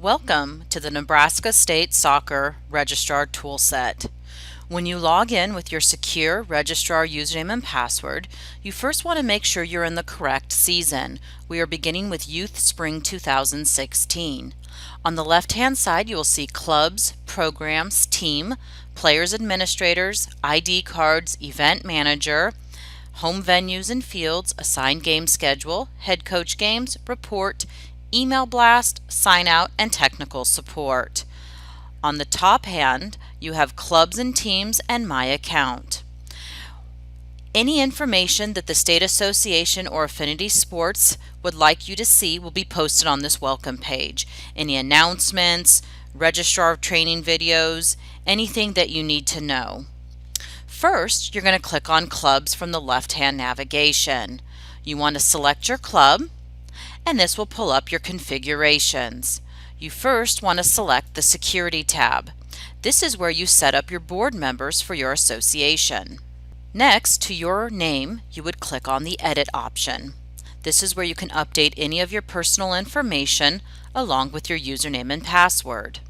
Welcome to the Nebraska State Soccer Registrar Toolset. When you log in with your secure Registrar username and password, you first want to make sure you're in the correct season. We are beginning with Youth Spring 2016. On the left-hand side, you will see clubs, programs, team, players, administrators, ID cards, event manager, home venues and fields, assigned game schedule, head coach games, report, email blast, sign out, and technical support. On the top hand, you have clubs and teams and my account. Any information that the State Association or Affinity Sports would like you to see will be posted on this welcome page. Any announcements, registrar training videos, anything that you need to know. First, you're going to click on clubs from the left-hand navigation. You want to select your club, and this will pull up your configurations. You first want to select the Security tab. This is where you set up your board members for your association. Next, to your name, you would click on the Edit option. This is where you can update any of your personal information along with your username and password.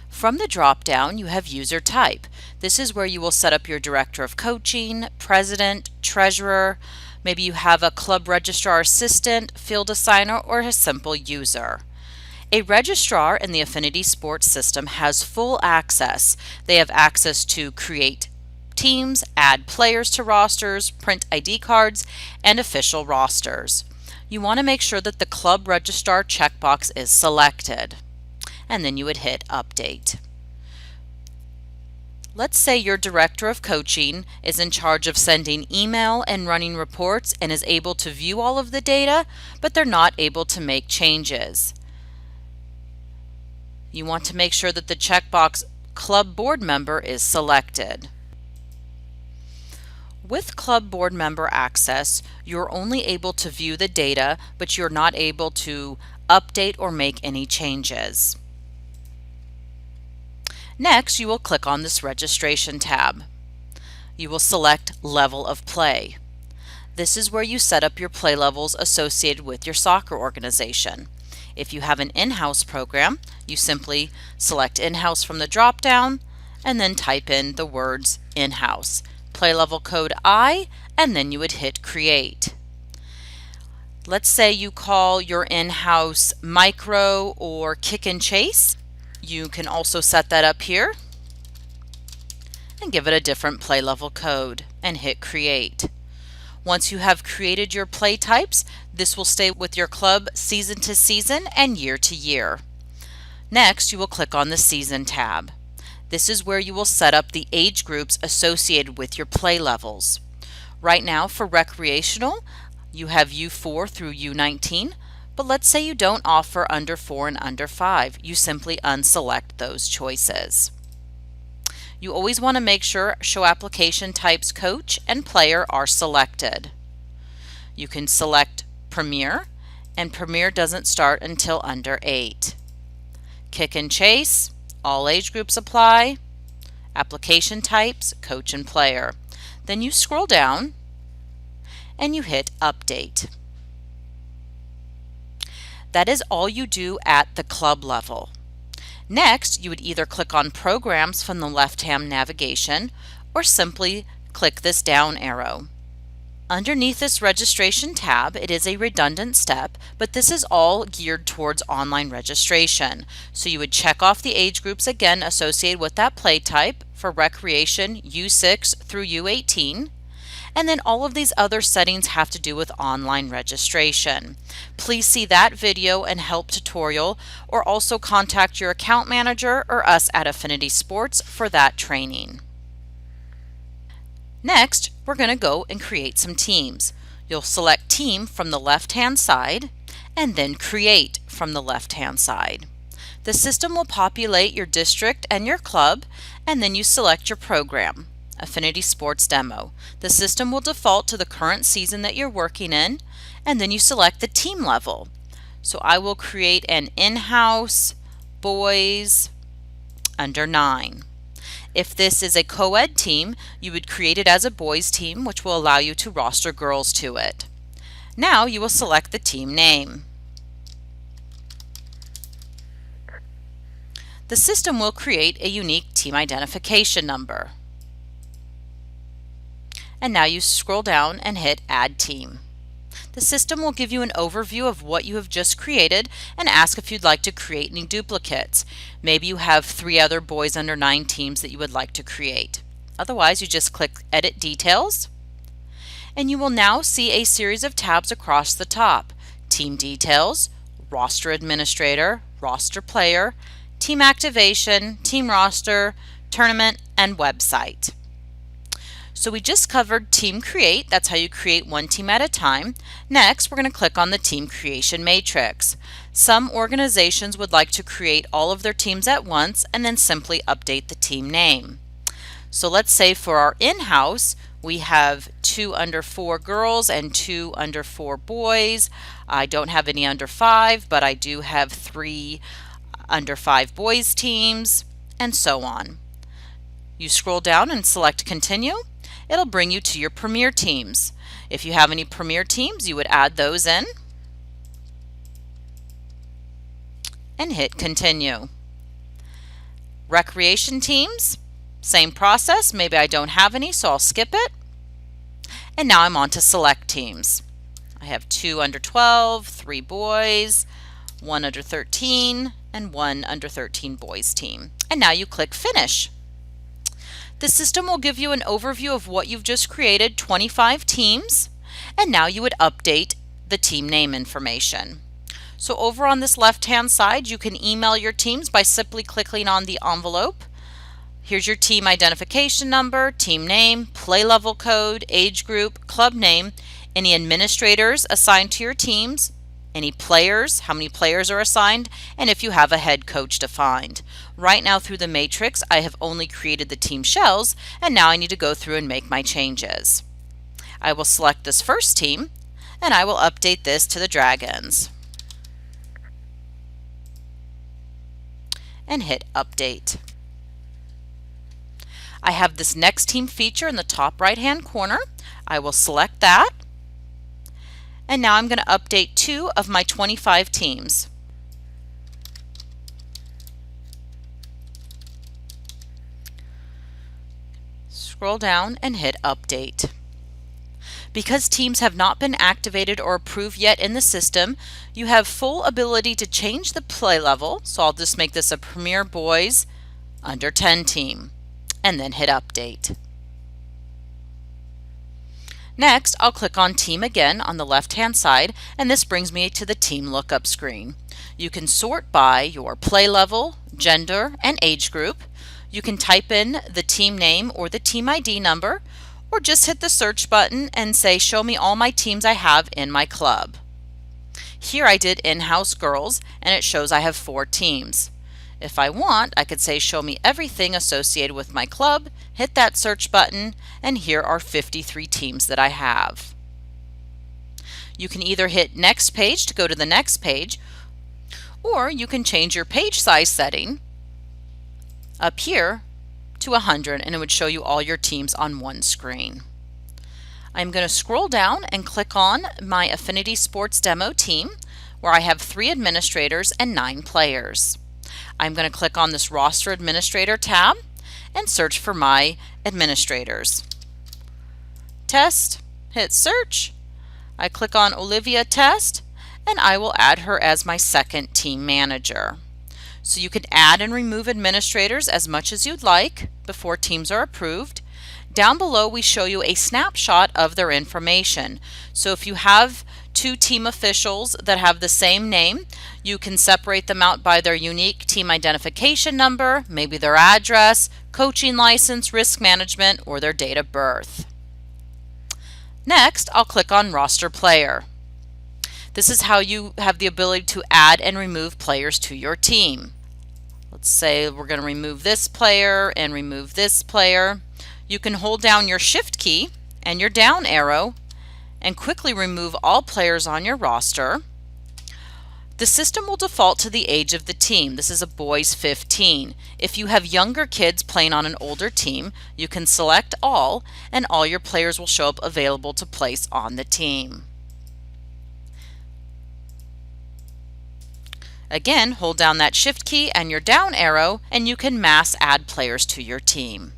From the drop-down, you have User Type. This is where you will set up your Director of Coaching, President, Treasurer. Maybe you have a Club Registrar Assistant, Field Assigner, or a simple user. A registrar in the Affinity Sports system has full access. They have access to create teams, add players to rosters, print ID cards, and official rosters. You want to make sure that the Club Registrar checkbox is selected, and then you would hit Update. Let's say your Director of Coaching is in charge of sending email and running reports and is able to view all of the data, but they're not able to make changes. You want to make sure that the checkbox Club Board Member is selected. With Club Board Member access, you're only able to view the data, but you're not able to update or make any changes. Next, you will click on this Registration tab. You will select Level of Play. This is where you set up your play levels associated with your soccer organization. If you have an in-house program, you simply select in-house from the drop-down and then type in the words in-house, play level code I, and then you would hit Create. Let's say you call your in-house Micro or Kick and Chase. You can also set that up here and give it a different play level code and hit Create. Once you have created your play types, this will stay with your club season to season and year to year. Next, you will click on the Season tab. This is where you will set up the age groups associated with your play levels. Right now for recreational, you have U4 through U19, but let's say you don't offer under 4 and under 5. You simply unselect those choices. You always want to make sure Show Application Types Coach and Player are selected. You can select Premier, and Premier doesn't start until under 8. Kick and Chase, all age groups apply. Application Types, Coach and Player. Then you scroll down and you hit Update. That is all you do at the club level. Next, you would either click on Programs from the left-hand navigation or simply click this down arrow. Underneath this Registration tab, it is a redundant step, but this is all geared towards online registration. So you would check off the age groups again associated with that play type for recreation U6 through U18. And then all of these other settings have to do with online registration. Please see that video and help tutorial, or also contact your account manager or us at Affinity Sports for that training. Next, we're going to go and create some teams. You'll select Team from the left-hand side and then Create from the left-hand side. The system will populate your district and your club, and then you select your program. Affinity Sports Demo. The system will default to the current season that you're working in, and then you select the team level. So I will create an in-house boys under 9. If this is a co-ed team, you would create it as a boys team, which will allow you to roster girls to it. Now you will select the team name. The system will create a unique team identification number. And now you scroll down and hit Add Team. The system will give you an overview of what you have just created and ask if you'd like to create any duplicates. Maybe you have 3 other boys under 9 teams that you would like to create. Otherwise, you just click Edit Details, and you will now see a series of tabs across the top: Team Details, Roster Administrator, Roster Player, Team Activation, Team Roster, Tournament, and Website. So we just covered Team Create. That's how you create one team at a time. Next, we're going to click on the Team Creation Matrix. Some organizations would like to create all of their teams at once and then simply update the team name. So let's say for our in-house, we have 2 under 4 girls and 2 under 4 boys. I don't have any under 5, but I do have 3 under 5 boys teams, and so on. You scroll down and select Continue. It'll bring you to your Premier teams. If you have any Premier teams, you would add those in and hit Continue. Recreation teams, same process. Maybe I don't have any, so I'll skip it. And now I'm on to Select teams. I have 2 under 12, 3 boys, 1 under 13, and 1 under 13 boys team. And now you click Finish. The system will give you an overview of what you've just created, 25 teams, and now you would update the team name information. So over on this left-hand side, you can email your teams by simply clicking on the envelope. Here's your team identification number, team name, play level code, age group, club name, any administrators assigned to your teams, any players, how many players are assigned, and if you have a head coach defined. Right now through the matrix, I have only created the team shells, and now I need to go through and make my changes. I will select this first team, and I will update this to the Dragons. And hit Update. I have this next team feature in the top right-hand corner. I will select that. And now I'm going to update 2 of my 25 teams. Scroll down and hit Update. Because teams have not been activated or approved yet in the system, you have full ability to change the play level. So I'll just make this a Premier Boys under 10 team and then hit Update. Next, I'll click on Team again on the left-hand side, and this brings me to the Team Lookup screen. You can sort by your play level, gender, and age group. You can type in the team name or the team ID number, or just hit the search button and say, show me all my teams I have in my club. Here I did in-house girls, and it shows I have 4 teams. If I want, I could say show me everything associated with my club, hit that search button, and here are 53 teams that I have. You can either hit next page to go to the next page, or you can change your page size setting up here to 100, and it would show you all your teams on one screen. I'm going to scroll down and click on my Affinity Sports Demo team, where I have 3 administrators and 9 players. I'm going to click on this Roster Administrator tab and search for my administrators. Test, hit search. I click on Olivia Test, and I will add her as my second team manager. So you can add and remove administrators as much as you'd like before teams are approved. Down below, we show you a snapshot of their information. So if you have 2 team officials that have the same name, you can separate them out by their unique team identification number, maybe their address, coaching license, risk management, or their date of birth. Next, I'll click on Roster Player. This is how you have the ability to add and remove players to your team. Let's say we're going to remove this player and remove this player. You can hold down your Shift key and your down arrow and quickly remove all players on your roster. The system will default to the age of the team. This is a boys 15. If you have younger kids playing on an older team, you can select all, and all your players will show up available to place on the team. Again, hold down that Shift key and your down arrow, and you can mass add players to your team.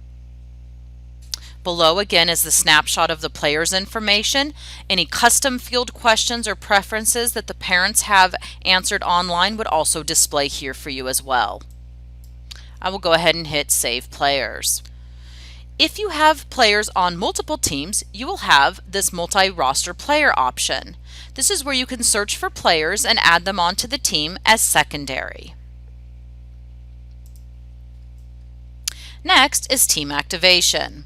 Below again is the snapshot of the player's information. Any custom field questions or preferences that the parents have answered online would also display here for you as well. I will go ahead and hit Save Players. If you have players on multiple teams, you will have this multi-roster player option. This is where you can search for players and add them onto the team as secondary. Next is team activation.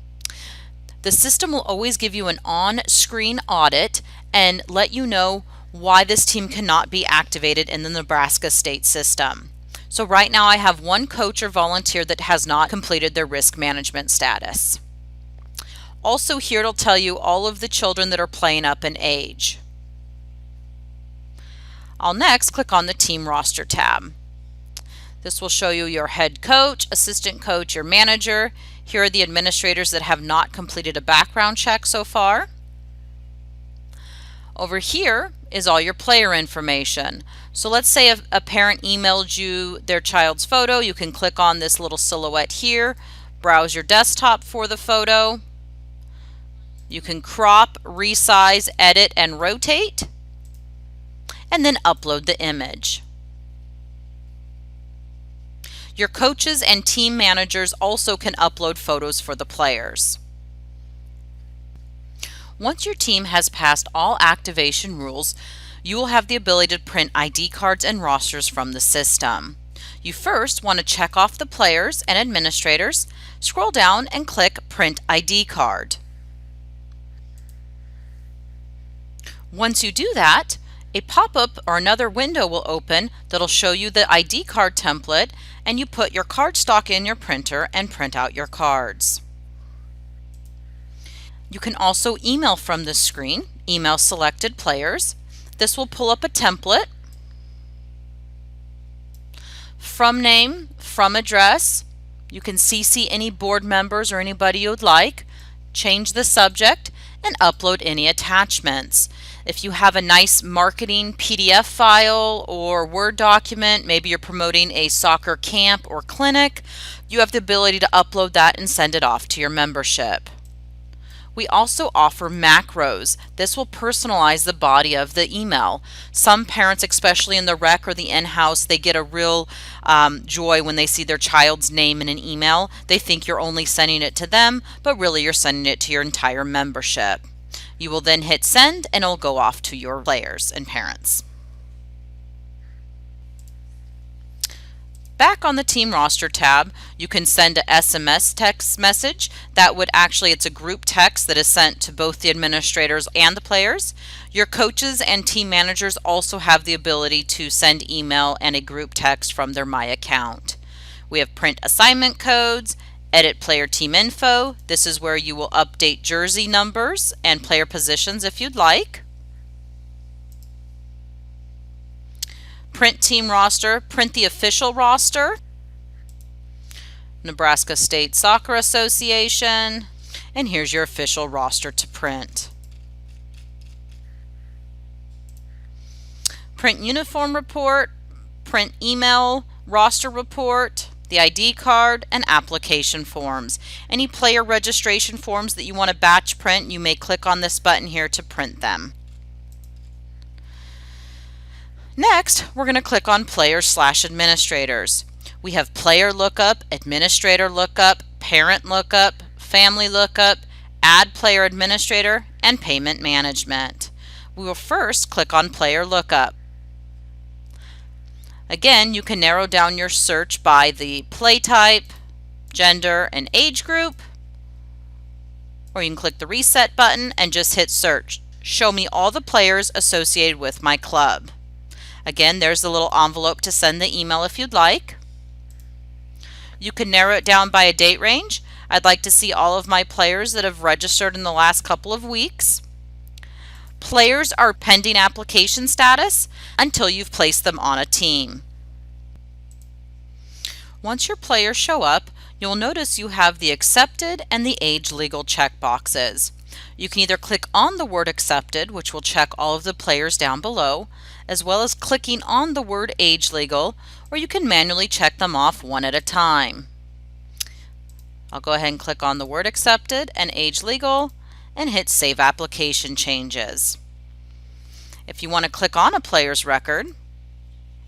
The system will always give you an on-screen audit and let you know why this team cannot be activated in the Nebraska state system. So right now I have one coach or volunteer that has not completed their risk management status. Also here it'll tell you all of the children that are playing up in age. I'll next click on the team roster tab. This will show you your head coach, assistant coach, your manager. Here are the administrators that have not completed a background check so far. Over here is all your player information. So let's say if a parent emailed you their child's photo, you can click on this little silhouette here, browse your desktop for the photo. You can crop, resize, edit, and rotate, and then upload the image. Your coaches and team managers also can upload photos for the players. Once your team has passed all activation rules, you will have the ability to print ID cards and rosters from the system. You first want to check off the players and administrators, scroll down and click Print ID Card. Once you do that, a pop-up or another window will open that'll show you the ID card template, and you put your cardstock in your printer and print out your cards. You can also email from this screen, email selected players. This will pull up a template. From name, from address. You can CC any board members or anybody you would like, change the subject, and upload any attachments. If you have a nice marketing PDF file or Word document, maybe you're promoting a soccer camp or clinic, you have the ability to upload that and send it off to your membership. We also offer macros. This will personalize the body of the email. Some parents, especially in the rec or the in-house, they get a real joy when they see their child's name in an email. They think you're only sending it to them, but really you're sending it to your entire membership. You will then hit send and it'll go off to your players and parents. Back on the team roster tab, you can send a SMS text message. That would actually, it's a group text that is sent to both the administrators and the players. Your coaches and team managers also have the ability to send email and a group text from their My account. We have print assignment codes, edit player team info. This is where you will update jersey numbers and player positions if you'd like. Print team roster, print the official roster. Nebraska State Soccer Association. And here's your official roster to print. Print uniform report, print email roster report, the ID card, and application forms. Any player registration forms that you want to batch print, you may click on this button here to print them. Next, we're going to click on Players/Administrators. We have Player Lookup, Administrator Lookup, Parent Lookup, Family Lookup, Add Player Administrator, and Payment Management. We will first click on Player Lookup. Again, you can narrow down your search by the play type, gender, and age group, or you can click the reset button and just hit search. Show me all the players associated with my club. Again, there's the little envelope to send the email if you'd like. You can narrow it down by a date range. I'd like to see all of my players that have registered in the last couple of weeks. Players are pending application status until you've placed them on a team. Once your players show up, you'll notice you have the accepted and the age legal check boxes. You can either click on the word accepted, which will check all of the players down below, as well as clicking on the word age legal, or you can manually check them off one at a time. I'll go ahead and click on the word accepted and age legal and hit save application changes. If you want to click on a player's record,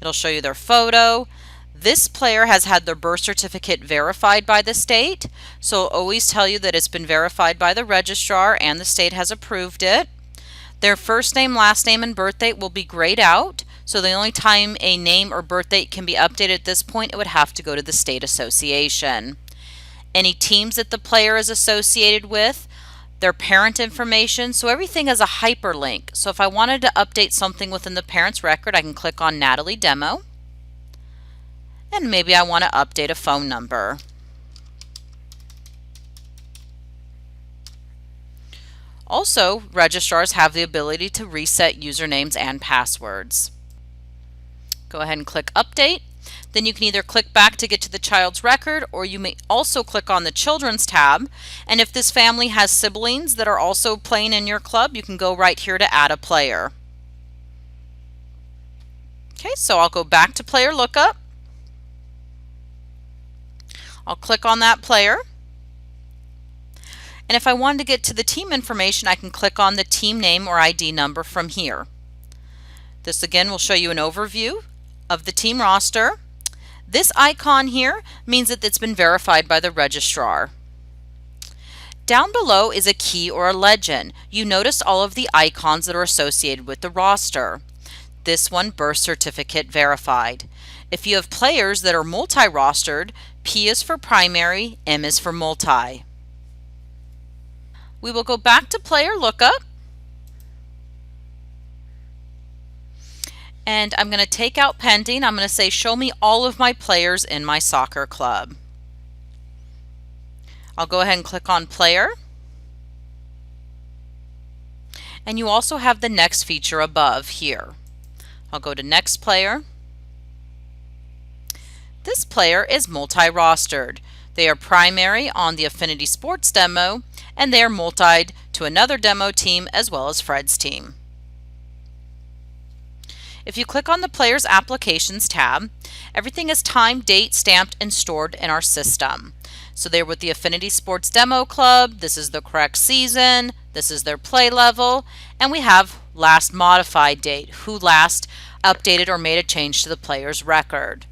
it'll show you their photo. This player has had their birth certificate verified by the state, so it'll always tell you that it's been verified by the registrar and the state has approved it. Their first name, last name, and birth date will be grayed out, so the only time a name or birth date can be updated at this point, it would have to go to the state association. Any teams that the player is associated with, their parent information, so everything is a hyperlink. So if I wanted to update something within the parent's record, I can click on Natalie Demo, and maybe I want to update a phone number. Also, registrars have the ability to reset usernames and passwords. Go ahead and click Update. Then you can either click back to get to the child's record, or you may also click on the Children's tab. And if this family has siblings that are also playing in your club, you can go right here to add a player. Okay, so I'll go back to Player Lookup. I'll click on that player. And if I wanted to get to the team information, I can click on the team name or ID number from here. This again will show you an overview of the team roster. This icon here means that it's been verified by the registrar. Down below is a key or a legend. You notice all of the icons that are associated with the roster. This one, birth certificate verified. If you have players that are multi-rostered, P is for primary, M is for multi. We will go back to Player Lookup. And I'm going to take out pending. I'm going to say show me all of my players in my soccer club. I'll go ahead and click on Player. And you also have the next feature above here. I'll go to Next Player. This player is multi-rostered. They are primary on the Affinity Sports demo, and they are multied to another demo team as well as Fred's team. If you click on the Players Applications tab, everything is timed, date, stamped, and stored in our system. So they're with the Affinity Sports Demo Club, this is the correct season, this is their play level, and we have last modified date, who last updated or made a change to the player's record.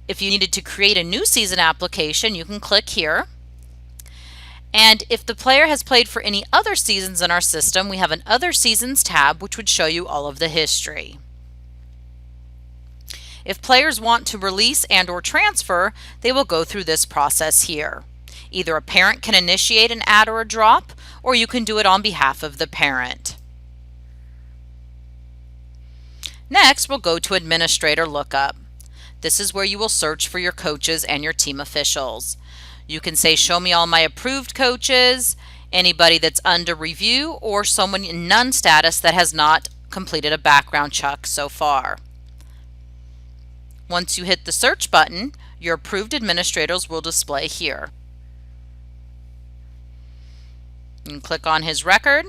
If you needed to create a new season application, you can click here. And if the player has played for any other seasons in our system, we have an Other Seasons tab which would show you all of the history. If players want to release and or transfer, they will go through this process here. Either a parent can initiate an add or a drop, or you can do it on behalf of the parent. Next, we'll go to Administrator Lookup. This is where you will search for your coaches and your team officials. You can say show me all my approved coaches, anybody that's under review, or someone in none status that has not completed a background check so far. Once you hit the search button, your approved administrators will display here. You can click on his record,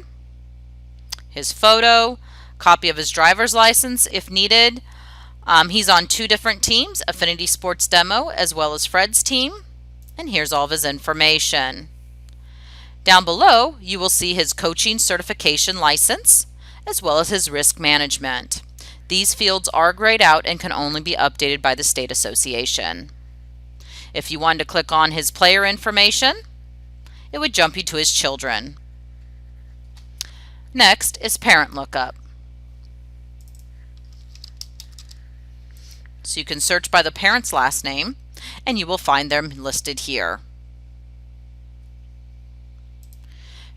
his photo, copy of his driver's license if needed. He's on 2 different teams, Affinity Sports Demo as well as Fred's team. And here's all of his information. Down below, you will see his coaching certification license as well as his risk management. These fields are grayed out and can only be updated by the state association. If you wanted to click on his player information, it would jump you to his children. Next is Parent Lookup. So you can search by the parent's last name and you will find them listed here.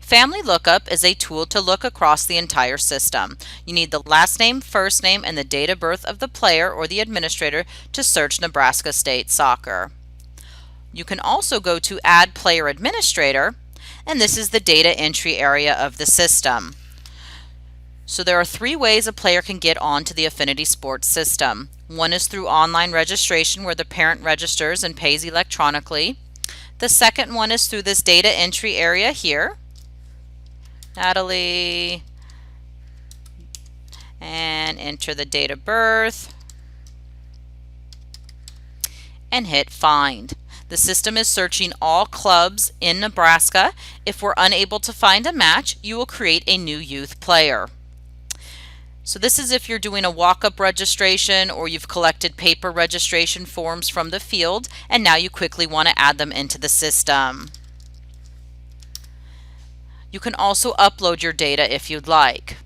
Family Lookup is a tool to look across the entire system. You need the last name, first name, and the date of birth of the player or the administrator to search Nebraska State Soccer. You can also go to Add Player Administrator, and this is the data entry area of the system. So there are 3 ways a player can get onto the Affinity Sports system. One is through online registration where the parent registers and pays electronically. The second one is through this data entry area here. Natalie. and enter the date of birth and hit find. The system is searching all clubs in Nebraska. If we're unable to find a match, you will create a new youth player. So this is if you're doing a walk-up registration or you've collected paper registration forms from the field and now you quickly want to add them into the system. You can also upload your data if you'd like.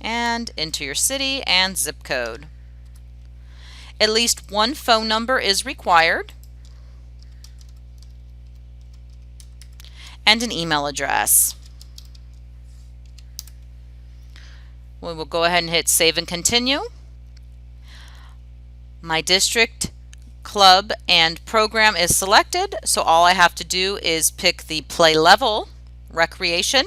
And enter your city and zip code. At least one phone number is required and an email address. We will go ahead and hit save and continue. My district, club, and program is selected, so all I have to do is pick the play level, recreation.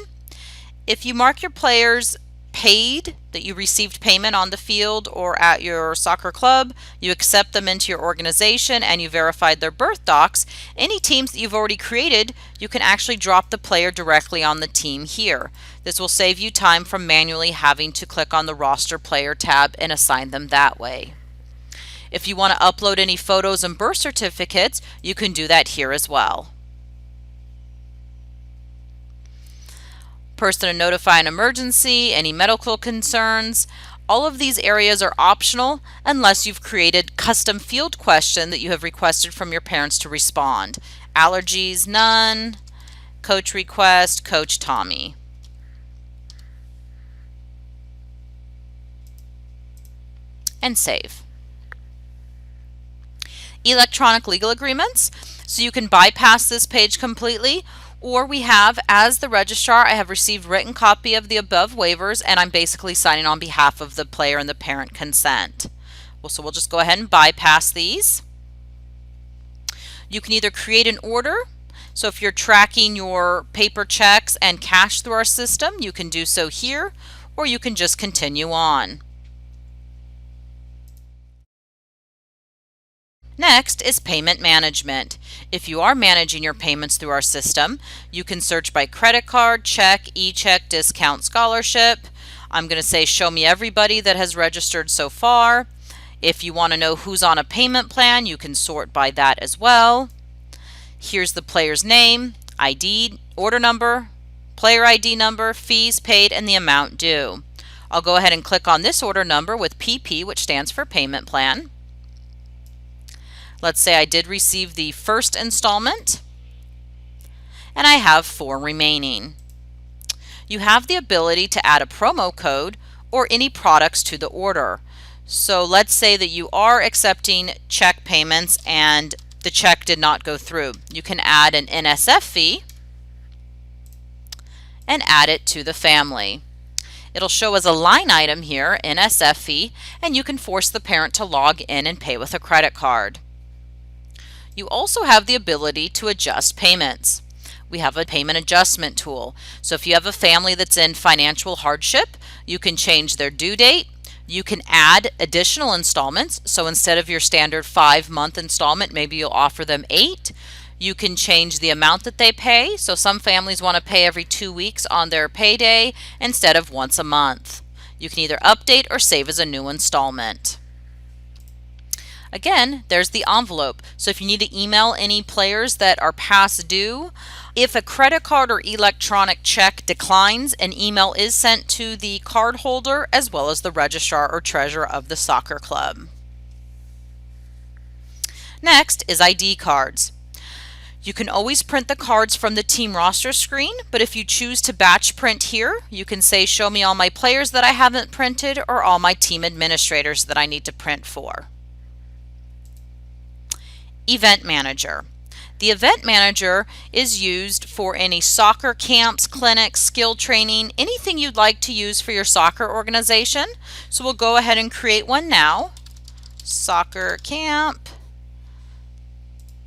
If you mark your players paid, that you received payment on the field or at your soccer club, you accept them into your organization, and you verified their birth docs, any teams that you've already created, you can actually drop the player directly on the team here. This will save you time from manually having to click on the roster player tab and assign them that way. If you want to upload any photos and birth certificates, you can do that here as well. Person to notify an emergency, any medical concerns. All of these areas are optional unless you've created custom field question that you have requested from your parents to respond. Allergies, none. Coach request, Coach Tommy. And save. Electronic legal agreements. So you can bypass this page completely, or we have, as the registrar, I have received written copy of the above waivers and I'm basically signing on behalf of the player and the parent consent. So we'll just go ahead and bypass these. You can either create an order. So if you're tracking your paper checks and cash through our system, you can do so here, or you can just continue on. Next is payment management. If you are managing your payments through our system, you can search by credit card, check, e-check, discount, scholarship. I'm going to say show me everybody that has registered so far. If you want to know who's on a payment plan, you can sort by that as well. Here's the player's name, ID, order number, player ID number, fees paid, and the amount due. I'll go ahead and click on this order number with PP, which stands for payment plan. Let's say I did receive the first installment and I have 4 remaining. You have the ability to add a promo code or any products to the order. So let's say that you are accepting check payments and the check did not go through. You can add an NSF fee and add it to the family. It'll show as a line item here, NSF fee, and you can force the parent to log in and pay with a credit card. You also have the ability to adjust payments. We have a payment adjustment tool. So if you have a family that's in financial hardship, you can change their due date. You can add additional installments. So instead of your standard 5-month installment, maybe you'll offer them 8. You can change the amount that they pay. So some families want to pay every 2 weeks on their payday instead of once a month. You can either update or save as a new installment. Again, there's the envelope. So if you need to email any players that are past due, if a credit card or electronic check declines, an email is sent to the card holder as well as the registrar or treasurer of the soccer club. Next is ID cards. You can always print the cards from the team roster screen, but if you choose to batch print here, you can say show me all my players that I haven't printed or all my team administrators that I need to print for. Event Manager. The Event Manager is used for any soccer camps, clinics, skill training, anything you'd like to use for your soccer organization. So we'll go ahead and create one now. Soccer camp.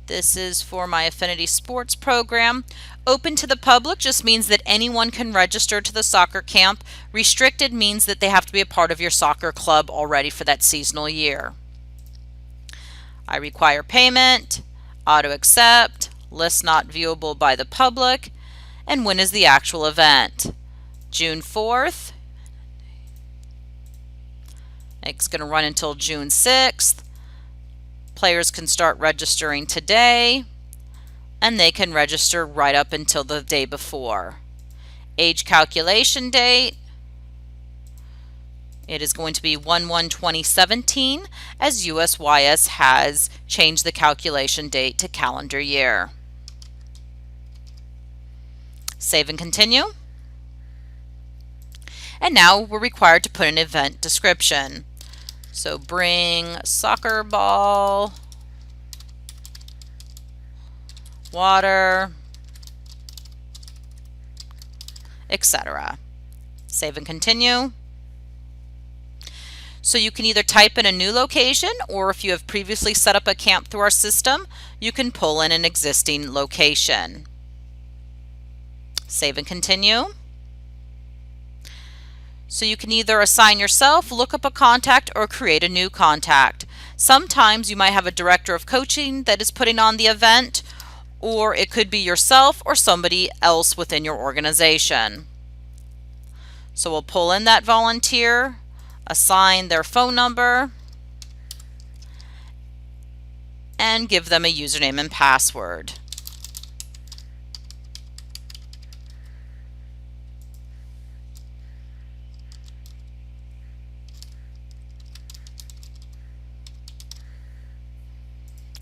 This is for my Affinity Sports program. Open to the public just means that anyone can register to the soccer camp. Restricted means that they have to be a part of your soccer club already for that seasonal year. I require payment. auto accept, list not viewable by the public, and when is the actual event? June 4th. It's going to run until June 6th. Players can start registering today, and they can register right up until the day before. Age calculation date, it is going to be 1/1/2017, as USYS has changed the calculation date to calendar year. Save and continue. And now we're required to put an event description. So bring soccer ball, water, etc. Save and continue. So you can either type in a new location, or if you have previously set up a camp through our system, you can pull in an existing location. Save and continue. So you can either assign yourself, look up a contact, or create a new contact. Sometimes you might have a director of coaching that is putting on the event, or it could be yourself or somebody else within your organization. So we'll pull in that volunteer, assign their phone number, and give them a username and password.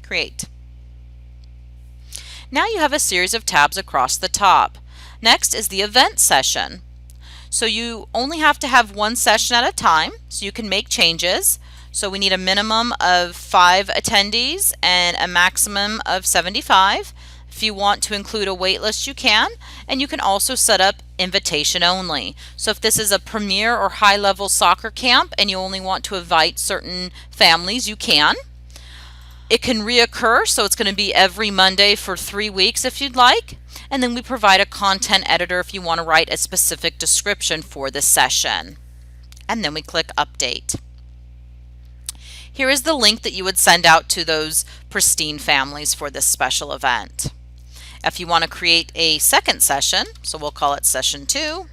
Create. Now you have a series of tabs across the top. Next is the event session. So you only have to have one session at a time, so you can make changes. So we need a minimum of 5 attendees and a maximum of 75. If you want to include a wait list, you can, and you can also set up invitation only. So if this is a premier or high-level soccer camp and you only want to invite certain families, you can. It can reoccur, so it's going to be every Monday for 3 weeks if you'd like. And then we provide a content editor if you want to write a specific description for this session. And then we click Update. Here is the link that you would send out to those pristine families for this special event. If you want to create a second session, so we'll call it Session 2,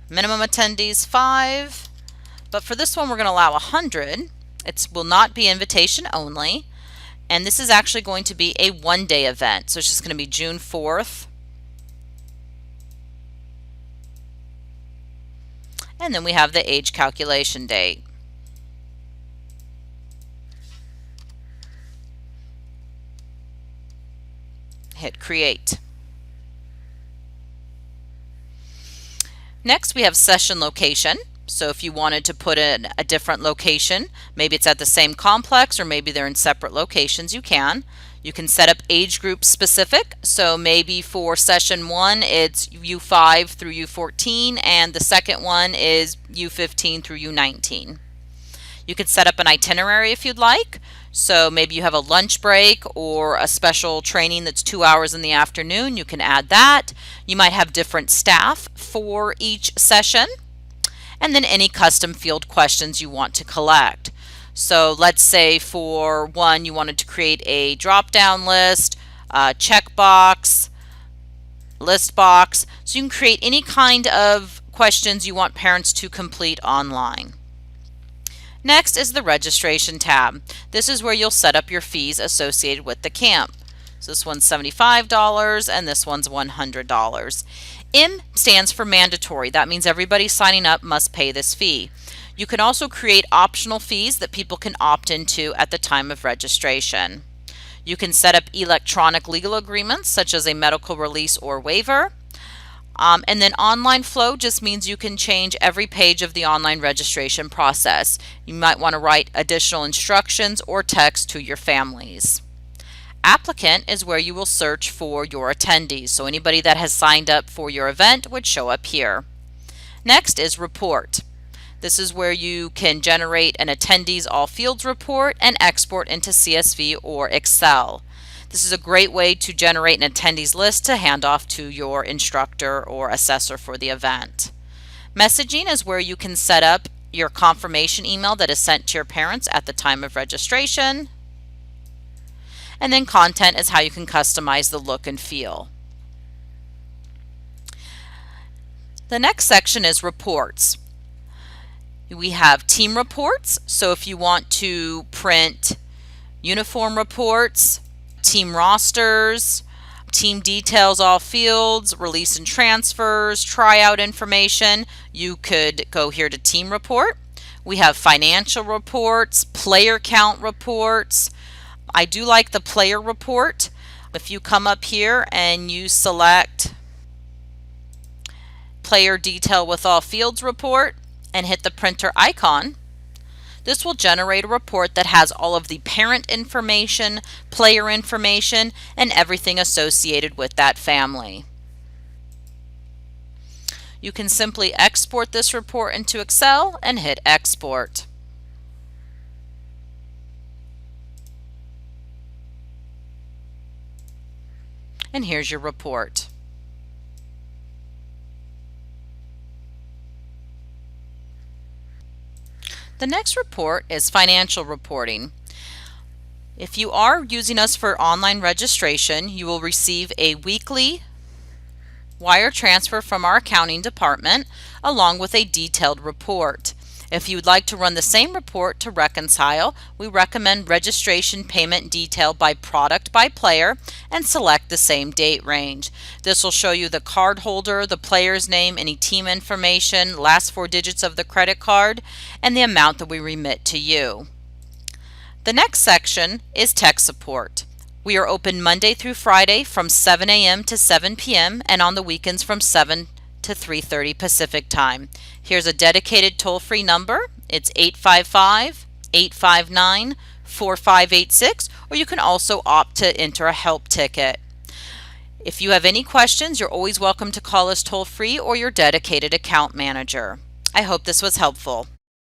minimum attendees 5, but for this one we're going to allow 100. It will not be invitation only, and this is actually going to be a one-day event, so it's just going to be June 4th. And then we have the age calculation date. Hit Create. Next, we have session location. So if you wanted to put in a different location, maybe it's at the same complex or maybe they're in separate locations, you can. You can set up age group specific. So maybe for session 1 it's U5 through U14 and the second one is U15 through U19. You can set up an itinerary if you'd like. So maybe you have a lunch break or a special training that's 2 hours in the afternoon. You can add that. You might have different staff for each session. And then any custom field questions you want to collect. So let's say for one you wanted to create a drop-down list, checkbox, list box. So you can create any kind of questions you want parents to complete online. Next is the registration tab. This is where you'll set up your fees associated with the camp. So this one's $75 and this one's $100. M stands for mandatory. That means everybody signing up must pay this fee. You can also create optional fees that people can opt into at the time of registration. You can set up electronic legal agreements such as a medical release or waiver. And then online flow just means you can change every page of the online registration process. You might want to write additional instructions or text to your families. Applicant is where you will search for your attendees. So anybody that has signed up for your event would show up here. Next is report. This is where you can generate an attendees all fields report and export into CSV or Excel. This is a great way to generate an attendees list to hand off to your instructor or assessor for the event. Messaging is where you can set up your confirmation email that is sent to your parents at the time of registration. And then content is how you can customize the look and feel. The next section is reports. We have team reports, so if you want to print uniform reports, team rosters, team details, all fields, release and transfers, tryout information, you could go here to team report. We have financial reports, player count reports. I do like the player report. If you come up here and you select player detail with all fields report and hit the printer icon, this will generate a report that has all of the parent information, player information, and everything associated with that family. You can simply export this report into Excel and hit export. And here's your report. The next report is financial reporting. If you are using us for online registration, you will receive a weekly wire transfer from our accounting department along with a detailed report. If you would like to run the same report to reconcile, we recommend registration payment detail by product by player and select the same date range. This will show you the card holder, the player's name, any team information, last 4 digits of the credit card, and the amount that we remit to you. The next section is tech support. We are open Monday through Friday from 7 a.m. to 7 p.m. and on the weekends from 7 to 3:30 Pacific Time. Here's a dedicated toll-free number. It's 855-859-4586, or you can also opt to enter a help ticket. If you have any questions, you're always welcome to call us toll-free or your dedicated account manager. I hope this was helpful.